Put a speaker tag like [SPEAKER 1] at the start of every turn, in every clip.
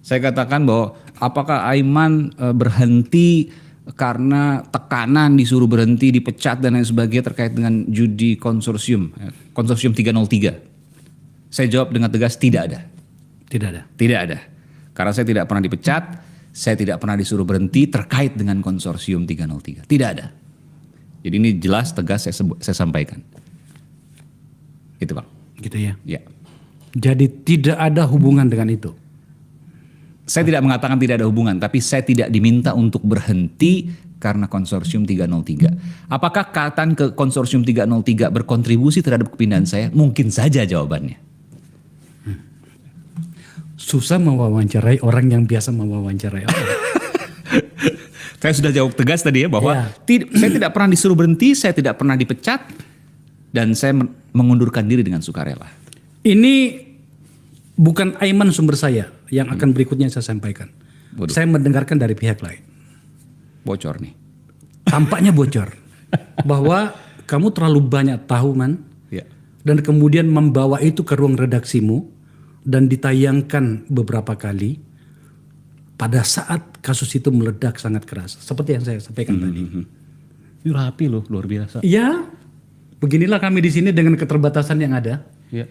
[SPEAKER 1] Saya katakan bahwa apakah Aiman berhenti karena tekanan, disuruh berhenti, dipecat dan lain sebagainya terkait dengan judi konsorsium 303. Saya jawab dengan tegas, tidak ada.
[SPEAKER 2] Tidak ada.
[SPEAKER 1] Tidak ada. Karena saya tidak pernah dipecat, saya tidak pernah disuruh berhenti terkait dengan konsorsium 303. Tidak ada. Jadi ini jelas, tegas saya sampaikan. Gitu Bang.
[SPEAKER 2] Gitu ya.
[SPEAKER 1] Ya.
[SPEAKER 2] Jadi tidak ada hubungan dengan itu.
[SPEAKER 1] Saya tidak mengatakan tidak ada hubungan, tapi saya tidak diminta untuk berhenti karena konsorsium 303. Apakah kaitan ke konsorsium 303 berkontribusi terhadap kepindahan saya? Mungkin saja jawabannya.
[SPEAKER 2] Susah mewawancarai orang yang biasa mewawancarai orang.
[SPEAKER 1] Saya sudah jawab tegas tadi ya bahwa saya tidak pernah disuruh berhenti, saya tidak pernah dipecat, dan saya mengundurkan diri dengan sukarela.
[SPEAKER 2] Ini bukan Aiman sumber saya yang akan berikutnya saya sampaikan.
[SPEAKER 1] Waduh.
[SPEAKER 2] Saya mendengarkan dari pihak lain.
[SPEAKER 1] Bocor nih.
[SPEAKER 2] Tampaknya bocor. Bahwa kamu terlalu banyak tahu Man.
[SPEAKER 1] Ya.
[SPEAKER 2] Dan kemudian membawa itu ke ruang redaksimu. Dan ditayangkan beberapa kali. Pada saat kasus itu meledak sangat keras. Seperti yang saya sampaikan tadi.
[SPEAKER 1] Ini rapi loh, luar biasa.
[SPEAKER 2] Ya, beginilah kami di sini dengan keterbatasan yang ada.
[SPEAKER 1] Ya.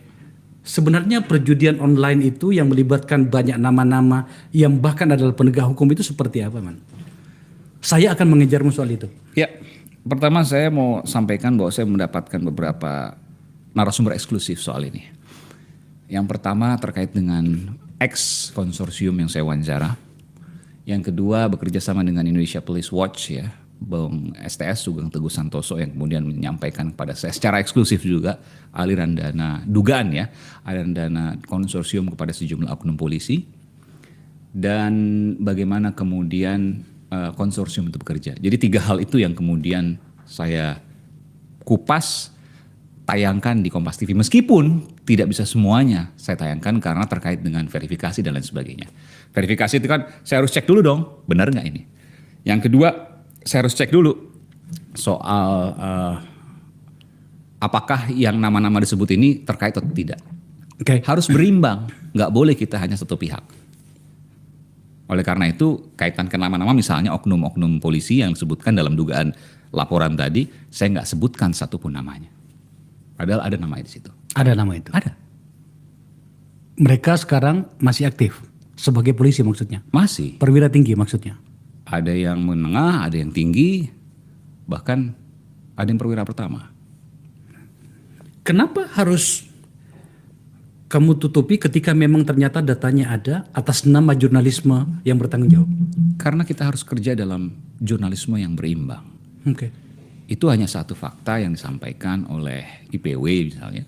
[SPEAKER 2] Sebenarnya perjudian online itu yang melibatkan banyak nama-nama yang bahkan adalah penegak hukum itu seperti apa, Man? Saya akan mengejarmu soal itu.
[SPEAKER 1] Ya, pertama saya mau sampaikan bahwa saya mendapatkan beberapa narasumber eksklusif soal ini. Yang pertama terkait dengan ex konsorsium yang saya wawancara. Yang kedua bekerja sama dengan Indonesia Police Watch ya. Bang STS Sugeng Teguh Santoso yang kemudian menyampaikan kepada saya secara eksklusif juga aliran dana, dugaan ya, aliran dana konsorsium kepada sejumlah oknum polisi dan bagaimana kemudian konsorsium itu bekerja. Jadi 3 hal itu yang kemudian saya kupas, tayangkan di Kompas TV meskipun tidak bisa semuanya saya tayangkan karena terkait dengan verifikasi dan lain sebagainya. Verifikasi itu kan saya harus cek dulu dong, benar nggak ini. Yang kedua saya harus cek dulu soal apakah yang nama-nama disebut ini terkait atau tidak. Harus berimbang, nggak boleh kita hanya satu pihak. Oleh karena itu kaitan ke nama-nama misalnya oknum-oknum polisi yang disebutkan dalam dugaan laporan tadi, saya nggak sebutkan satupun namanya. Padahal ada nama di situ.
[SPEAKER 2] Ada nama itu?
[SPEAKER 1] Ada.
[SPEAKER 2] Mereka sekarang masih aktif sebagai polisi maksudnya?
[SPEAKER 1] Masih.
[SPEAKER 2] Perwira tinggi maksudnya?
[SPEAKER 1] Ada yang menengah, ada yang tinggi, bahkan ada yang perwira pertama.
[SPEAKER 2] Kenapa harus kamu tutupi ketika memang ternyata datanya ada atas nama jurnalisme yang bertanggung jawab?
[SPEAKER 1] Karena kita harus kerja dalam jurnalisme yang berimbang. Itu hanya satu fakta yang disampaikan oleh IPW misalnya.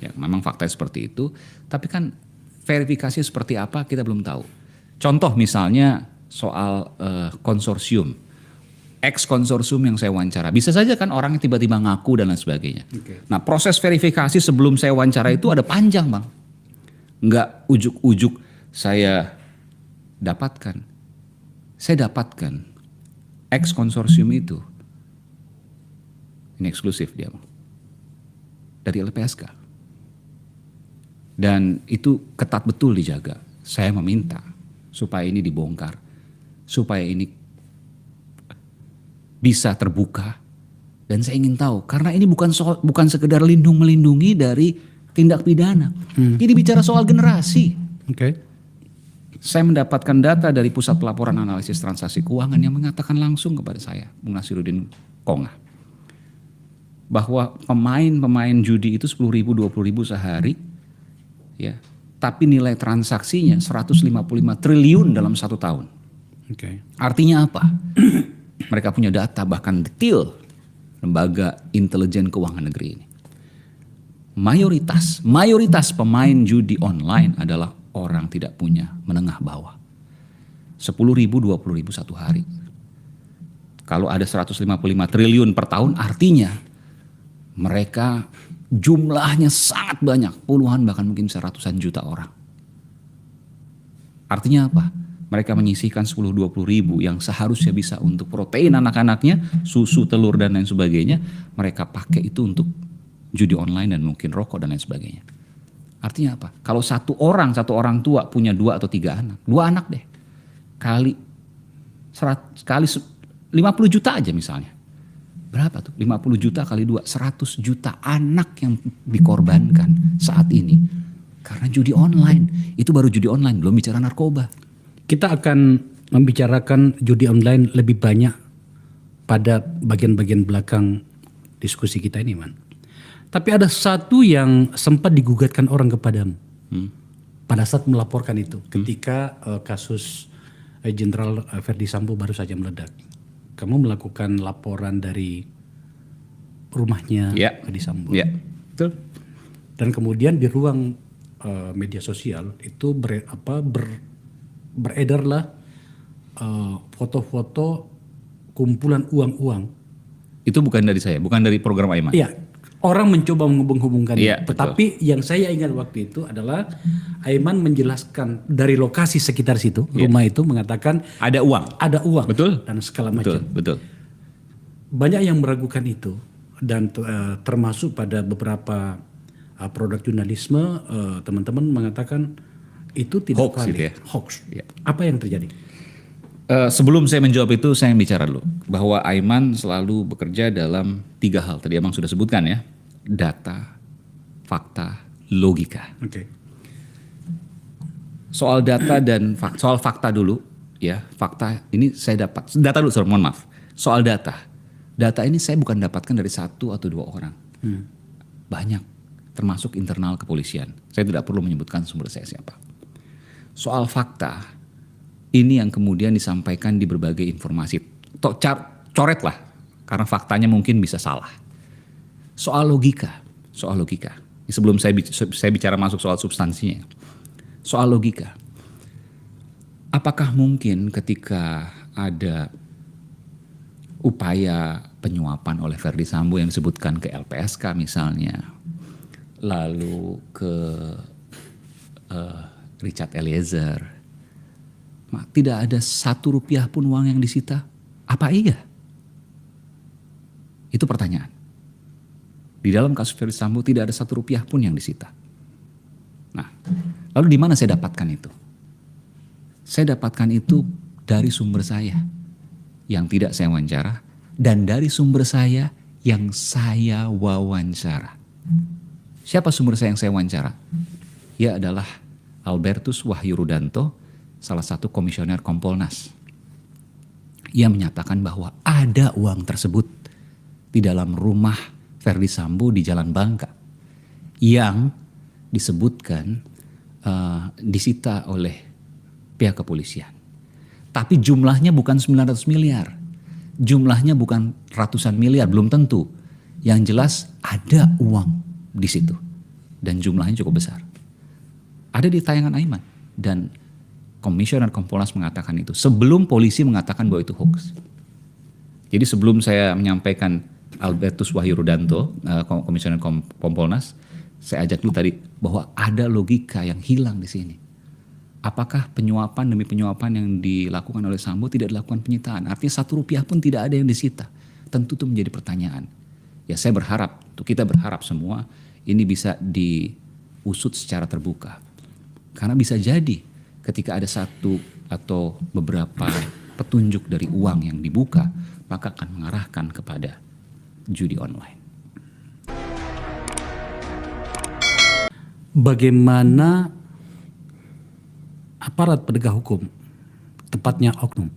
[SPEAKER 1] Ya, memang fakta seperti itu, tapi kan verifikasi seperti apa kita belum tahu. Contoh misalnya soal konsorsium, ex konsorsium yang saya wawancara, bisa saja kan orang yang tiba-tiba ngaku dan lain sebagainya. Nah proses verifikasi sebelum saya wawancara itu ada panjang Bang, nggak ujuk-ujuk saya dapatkan. Saya dapatkan ex konsorsium itu, ini eksklusif dia Bang, dari LPSK. Dan itu ketat betul dijaga. Saya meminta supaya ini dibongkar, supaya ini bisa terbuka. Dan saya ingin tahu, karena ini bukan sekedar melindungi dari tindak pidana. Ini bicara soal generasi. Saya mendapatkan data dari Pusat Pelaporan Analisis Transaksi Keuangan yang mengatakan langsung kepada saya, Bung Nasiruddin Kongah, bahwa pemain judi itu 10.000, 20.000 sehari, ya. Tapi nilai transaksinya 155 triliun dalam 1 tahun. Artinya apa? Mereka punya data bahkan detail lembaga intelijen keuangan negeri ini. Mayoritas pemain judi online adalah orang tidak punya menengah bawah. 10.000, 20.000 satu hari. Kalau ada 155 triliun per tahun artinya mereka jumlahnya sangat banyak, puluhan bahkan mungkin bisa ratusan juta orang. Artinya apa? Mereka menyisihkan 10-20 ribu yang seharusnya bisa untuk protein anak-anaknya, susu, telur dan lain sebagainya. Mereka pakai itu untuk judi online dan mungkin rokok dan lain sebagainya. Artinya apa? Kalau satu orang tua punya 2 atau 3 anak, 2 anak deh, kali 50 juta aja misalnya. Berapa tuh? 50 juta kali 2, 100 juta anak yang dikorbankan saat ini. Karena judi online. Itu baru judi online, belum bicara narkoba.
[SPEAKER 2] Kita akan membicarakan judi online lebih banyak pada bagian-bagian belakang diskusi kita ini, Man. Tapi ada satu yang sempat digugatkan orang kepadamu pada saat melaporkan itu, ketika kasus Jenderal Verdi Sambo baru saja meledak. Kamu melakukan laporan dari rumahnya Verdi Sambo.
[SPEAKER 1] Iya, betul.
[SPEAKER 2] Dan kemudian di ruang media sosial itu beredarlah foto-foto kumpulan uang-uang.
[SPEAKER 1] Itu bukan dari saya, bukan dari program Aiman.
[SPEAKER 2] Iya, orang mencoba menghubungkan
[SPEAKER 1] Iya,
[SPEAKER 2] itu. Tetapi yang saya ingat waktu itu adalah Aiman menjelaskan dari lokasi sekitar situ, rumah itu mengatakan
[SPEAKER 1] Ada uang.
[SPEAKER 2] ada uang
[SPEAKER 1] Betul.
[SPEAKER 2] dan segala macam.
[SPEAKER 1] Betul.
[SPEAKER 2] Banyak yang meragukan itu dan termasuk pada beberapa produk jurnalisme teman-teman mengatakan itu tidak
[SPEAKER 1] Hoax
[SPEAKER 2] valid,
[SPEAKER 1] gitu ya.
[SPEAKER 2] hoax.
[SPEAKER 1] Iya.
[SPEAKER 2] Apa yang terjadi?
[SPEAKER 1] Sebelum saya menjawab itu, saya bicara dulu bahwa Aiman selalu bekerja dalam 3 hal. Tadi Abang sudah sebutkan ya, data, fakta, logika.
[SPEAKER 2] Oke.
[SPEAKER 1] Soal data dan soal fakta dulu, ya fakta ini saya dapat. Data dulu, sorry, mohon maaf. Soal data ini saya bukan dapatkan dari 1 atau 2 orang, banyak, termasuk internal kepolisian. Saya tidak perlu menyebutkan sumber saya siapa. Soal fakta. Ini yang kemudian disampaikan di berbagai informasi. Coret lah, karena faktanya mungkin bisa salah. Soal logika. Sebelum saya bicara masuk soal substansinya. Soal logika. Apakah mungkin ketika ada upaya penyuapan oleh Verdi Sambo yang disebutkan ke LPSK misalnya, lalu ke Richard Eliezer, tidak ada 1 rupiah pun uang yang disita? Apa iya? Itu pertanyaan. Di dalam kasus Verdi Sambo tidak ada 1 rupiah pun yang disita. Nah, lalu di mana saya dapatkan itu? Saya dapatkan itu dari sumber saya yang tidak saya wawancara dan dari sumber saya yang saya wawancara. Siapa sumber saya yang saya wawancara? Ia adalah Albertus Wahyu Rudanto, salah satu komisioner Kompolnas. Ia menyatakan bahwa ada uang tersebut di dalam rumah Verdi Sambo di Jalan Bangka yang disebutkan disita oleh pihak kepolisian. Tapi jumlahnya bukan 900 miliar. Jumlahnya bukan ratusan miliar, belum tentu. Yang jelas ada uang di situ. Dan jumlahnya cukup besar. Ada di tayangan Aiman. Dan Komisioner Kompolnas mengatakan itu sebelum polisi mengatakan bahwa itu hoax. Jadi sebelum saya menyampaikan Albertus Wahyu Rudanto, Komisioner Kompolnas, saya ajak dulu tadi bahwa ada logika yang hilang di sini. Apakah penyuapan demi penyuapan yang dilakukan oleh Sambo tidak dilakukan penyitaan? Artinya 1 rupiah pun tidak ada yang disita. Tentu itu menjadi pertanyaan. Ya saya berharap, kita berharap semua ini bisa diusut secara terbuka. Karena bisa jadi ketika ada 1 atau beberapa petunjuk dari uang yang dibuka, maka akan mengarahkan kepada judi online.
[SPEAKER 2] Bagaimana aparat penegak hukum, tepatnya oknum,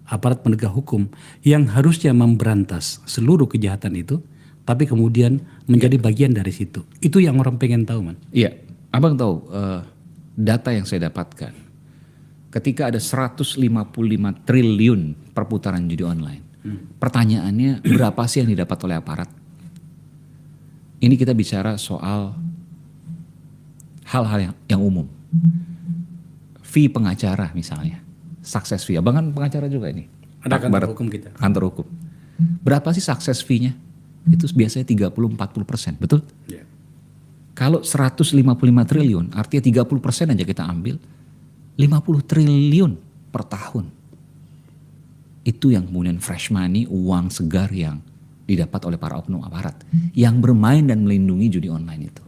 [SPEAKER 2] aparat penegak hukum yang harusnya memberantas seluruh kejahatan itu, tapi kemudian menjadi bagian dari situ. Itu yang orang pengen tahu, Man.
[SPEAKER 1] Iya, Abang tahu data yang saya dapatkan. Ketika ada 155 triliun perputaran judi online. Pertanyaannya berapa sih yang didapat oleh aparat? Ini kita bicara soal hal-hal yang umum. Fee pengacara misalnya. Success fee. Abang kan pengacara juga ini.
[SPEAKER 2] Ada kantor hukum kita.
[SPEAKER 1] Kantor hukum. Berapa sih success fee-nya? Itu biasanya 30-40%, betul?
[SPEAKER 2] Yeah.
[SPEAKER 1] Kalau 155 triliun, artinya 30% aja kita ambil, 50 triliun per tahun. Itu yang kemudian fresh money, uang segar yang didapat oleh para oknum aparat yang bermain dan melindungi judi online itu.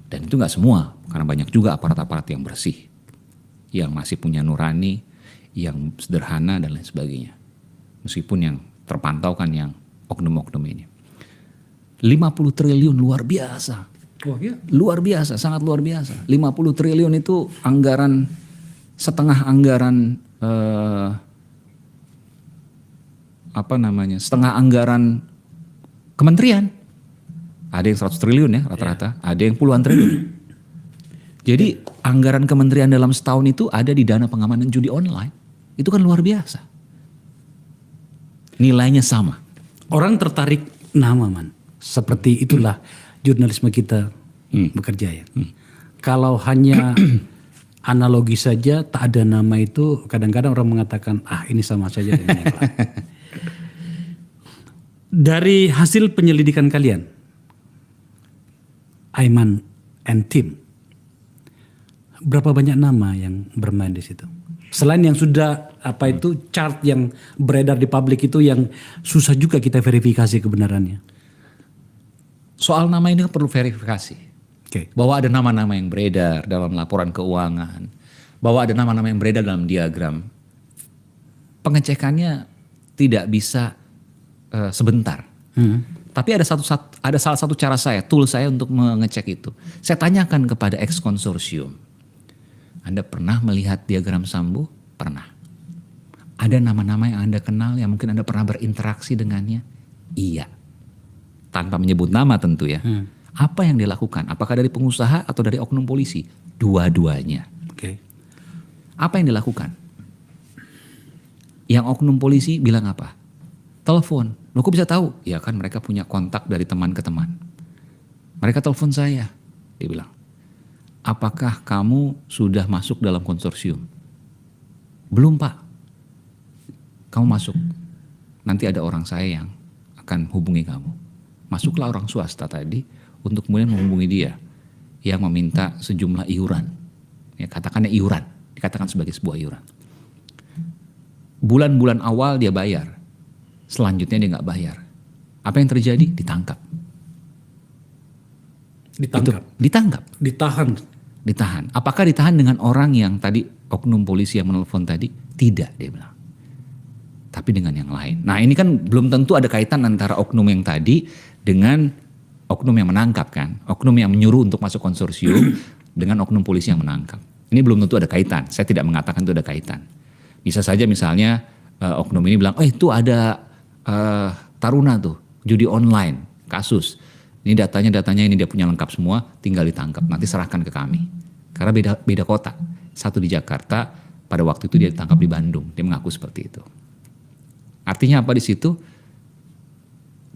[SPEAKER 1] Dan itu nggak semua, karena banyak juga aparat-aparat yang bersih, yang masih punya nurani, yang sederhana dan lain sebagainya. Meskipun yang terpantau kan yang oknum-oknum ini. 50 triliun luar biasa.
[SPEAKER 2] Oh iya.
[SPEAKER 1] Luar biasa, sangat luar biasa. 50 triliun itu anggaran, setengah anggaran, setengah anggaran kementerian. Ada yang 100 triliun ya rata-rata, ada yang puluhan triliun. Jadi anggaran kementerian dalam setahun itu ada di dana pengamanan judi online. Itu kan luar biasa. Nilainya sama.
[SPEAKER 2] Orang tertarik nama, Man. Seperti itulah jurnalisme kita bekerja ya. Kalau hanya analogi saja tak ada nama itu, kadang-kadang orang mengatakan ini sama saja dengan yang lain. Dari hasil penyelidikan kalian, Aiman and team, berapa banyak nama yang bermain di situ? Selain yang sudah chart yang beredar di publik itu yang susah juga kita verifikasi kebenarannya.
[SPEAKER 1] Soal nama ini perlu verifikasi.
[SPEAKER 2] Oke.
[SPEAKER 1] Bahwa ada nama-nama yang beredar dalam laporan keuangan, bahwa ada nama-nama yang beredar dalam diagram. Pengecekannya tidak bisa sebentar. Tapi ada salah satu cara tool saya untuk mengecek itu. Saya tanyakan kepada ex konsorsium. Anda pernah melihat diagram Sambo? Pernah. Ada nama-nama yang Anda kenal yang mungkin Anda pernah berinteraksi dengannya? Iya. Tanpa menyebut nama tentu ya. Apa yang dilakukan? Apakah dari pengusaha atau dari oknum polisi? Dua-duanya.
[SPEAKER 2] Oke.
[SPEAKER 1] Apa yang dilakukan? Yang oknum polisi bilang apa? Telepon. Loh kok bisa tahu? Ya kan mereka punya kontak dari teman ke teman. Mereka telepon saya. Dia bilang, apakah kamu sudah masuk dalam konsorsium? Belum Pak. Kamu masuk. Nanti ada orang saya yang akan hubungi kamu. Masuklah orang swasta tadi untuk kemudian menghubungi dia. Yang meminta sejumlah iuran. Ya, katakannya iuran. Dikatakan sebagai sebuah iuran. Bulan-bulan awal dia bayar. Selanjutnya dia nggak bayar. Apa yang terjadi? Ditangkap. Ditangkap. Ditahan. Apakah ditahan dengan orang yang tadi oknum polisi yang menelpon tadi? Tidak, dia bilang. Tapi dengan yang lain. Nah ini kan belum tentu ada kaitan antara oknum yang tadi dengan oknum yang menangkap kan. Oknum yang menyuruh untuk masuk konsorsium dengan oknum polisi yang menangkap. Ini belum tentu ada kaitan. Saya tidak mengatakan itu ada kaitan. Bisa saja misalnya oknum ini bilang, itu ada Taruna tuh, judi online, kasus. Ini datanya ini dia punya lengkap semua, tinggal ditangkap. Nanti serahkan ke kami. Karena beda kota. Satu di Jakarta, pada waktu itu dia ditangkap di Bandung. Dia mengaku seperti itu. Artinya apa di situ?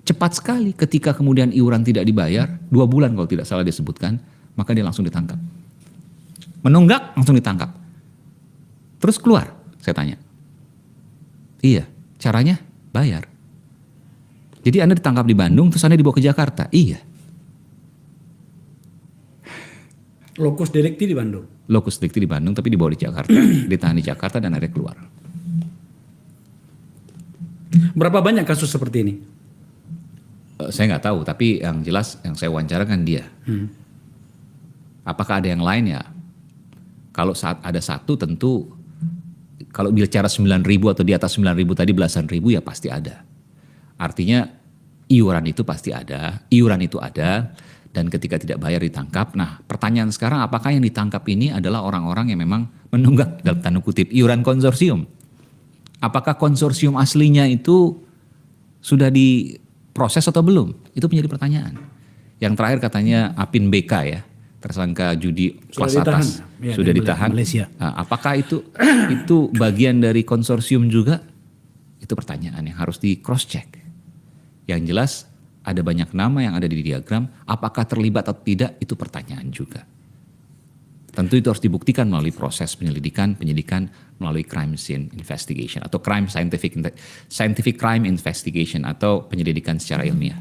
[SPEAKER 1] Cepat sekali ketika kemudian iuran tidak dibayar, 2 bulan kalau tidak salah disebutkan, maka dia langsung ditangkap. Menunggak, langsung ditangkap. Terus keluar, saya tanya. Iya, caranya bayar. Jadi Anda ditangkap di Bandung, terus Anda dibawa ke Jakarta? Iya.
[SPEAKER 2] Lokus delikti di Bandung?
[SPEAKER 1] Lokus delikti di Bandung, tapi dibawa di Jakarta. Ditahan di Jakarta dan akhirnya keluar.
[SPEAKER 2] Berapa banyak kasus seperti ini?
[SPEAKER 1] Saya nggak tahu, tapi yang jelas yang saya wawancarakan dia. Apakah ada yang lain ya? Kalau saat ada satu tentu, kalau bicara 9.000 atau di atas 9.000 tadi belasan ribu ya pasti ada. Artinya iuran itu pasti ada, iuran itu ada, dan ketika tidak bayar ditangkap. Nah pertanyaan sekarang, apakah yang ditangkap ini adalah orang-orang yang memang menunggak dalam tanda kutip iuran konsorsium? Apakah konsorsium aslinya itu sudah diproses atau belum? Itu menjadi pertanyaan. Yang terakhir katanya Apin BK ya, tersangka judi kelas atas, sudah ditahan.
[SPEAKER 2] Malaysia.
[SPEAKER 1] Nah, apakah itu bagian dari konsorsium juga? Itu pertanyaan yang harus di cross check. Yang jelas ada banyak nama yang ada di diagram, apakah terlibat atau tidak itu pertanyaan juga. Tentu itu harus dibuktikan melalui proses penyelidikan, penyidikan melalui crime scene investigation atau scientific crime investigation atau penyelidikan secara ilmiah.